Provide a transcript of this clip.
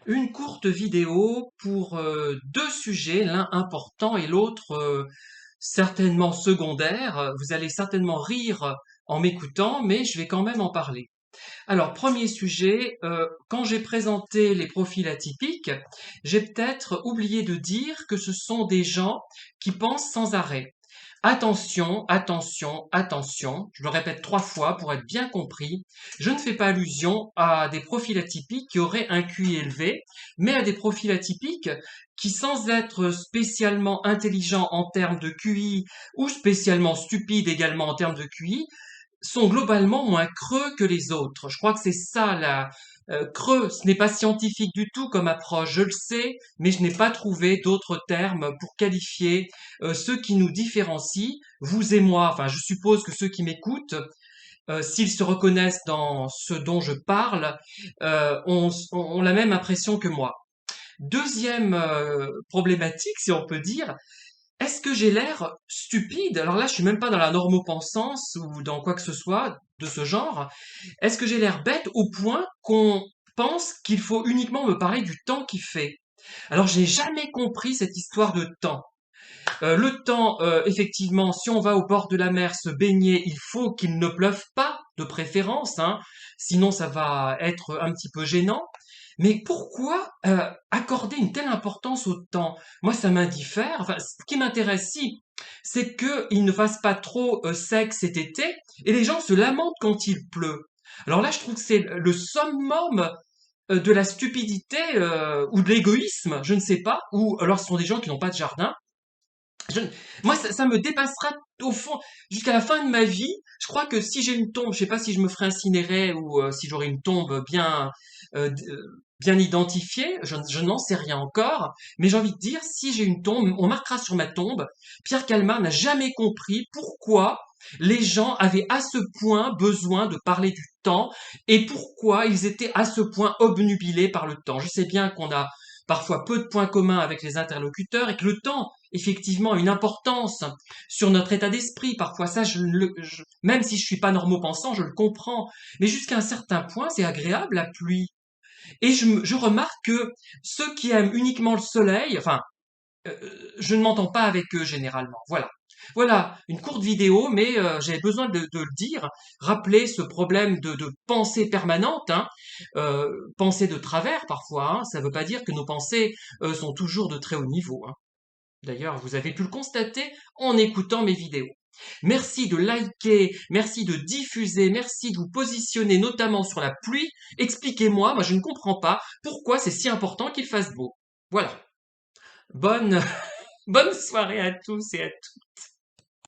Une courte vidéo pour deux sujets, l'un important et l'autre certainement secondaire. Vous allez certainement rire en m'écoutant, mais je vais quand même en parler. Alors, premier sujet, quand j'ai présenté les profils atypiques, j'ai peut-être oublié de dire que ce sont des gens qui pensent sans arrêt. Attention, attention, attention, je le répète 3 fois pour être bien compris, je ne fais pas allusion à des profils atypiques qui auraient un QI élevé, mais à des profils atypiques qui, sans être spécialement intelligents en termes de QI ou spécialement stupides également en termes de QI, sont globalement moins creux que les autres. Je crois que c'est ça la creux. Ce n'est pas scientifique du tout comme approche, je le sais, mais je n'ai pas trouvé d'autres termes pour qualifier ceux qui nous différencient, vous et moi. Enfin, je suppose que ceux qui m'écoutent, s'ils se reconnaissent dans ce dont je parle, ont la même impression que moi. Deuxième problématique, si on peut dire, est-ce que j'ai l'air stupide? Alors là, je suis même pas dans la normopensance ou dans quoi que ce soit de ce genre. Est-ce que j'ai l'air bête au point qu'on pense qu'il faut uniquement me parler du temps qu'il fait? Alors, j'ai jamais compris cette histoire de temps. Le temps, effectivement, si on va au bord de la mer se baigner, il faut qu'il ne pleuve pas, de préférence, hein, sinon ça va être un petit peu gênant. Mais pourquoi accorder une telle importance au temps? Moi, ça m'indiffère. Enfin, ce qui m'intéresse, si, c'est qu'il ne fasse pas trop sec cet été, et les gens se lamentent quand il pleut. Alors là, je trouve que c'est le summum de la stupidité ou de l'égoïsme, je ne sais pas, ou alors ce sont des gens qui n'ont pas de jardin. Je ne- Moi, ça me dépassera au fond jusqu'à la fin de ma vie. Je crois que si j'ai une tombe, je sais pas si je me ferai incinérer ou si j'aurai une tombe bien identifiée. Je n'en sais rien encore. Mais j'ai envie de dire, si j'ai une tombe, on marquera sur ma tombe. Pierre Calmar n'a jamais compris pourquoi les gens avaient à ce point besoin de parler du temps et pourquoi ils étaient à ce point obnubilés par le temps. Je sais bien qu'on a parfois peu de points communs avec les interlocuteurs et que le temps effectivement une importance sur notre état d'esprit. Parfois, ça, même si je suis pas normopensant, je le comprends. Mais jusqu'à un certain point, c'est agréable la pluie. Et je remarque que ceux qui aiment uniquement le soleil, enfin, je ne m'entends pas avec eux généralement. Voilà. Voilà, une courte vidéo, mais j'avais besoin de le dire, rappeler ce problème de pensée permanente, hein, pensée de travers parfois, hein, ça ne veut pas dire que nos pensées sont toujours de très haut niveau, hein. D'ailleurs, vous avez pu le constater en écoutant mes vidéos. Merci de liker, merci de diffuser, merci de vous positionner notamment sur la pluie. Expliquez-moi, moi je ne comprends pas pourquoi c'est si important qu'il fasse beau. Voilà. Bonne, bonne soirée à tous et à toutes.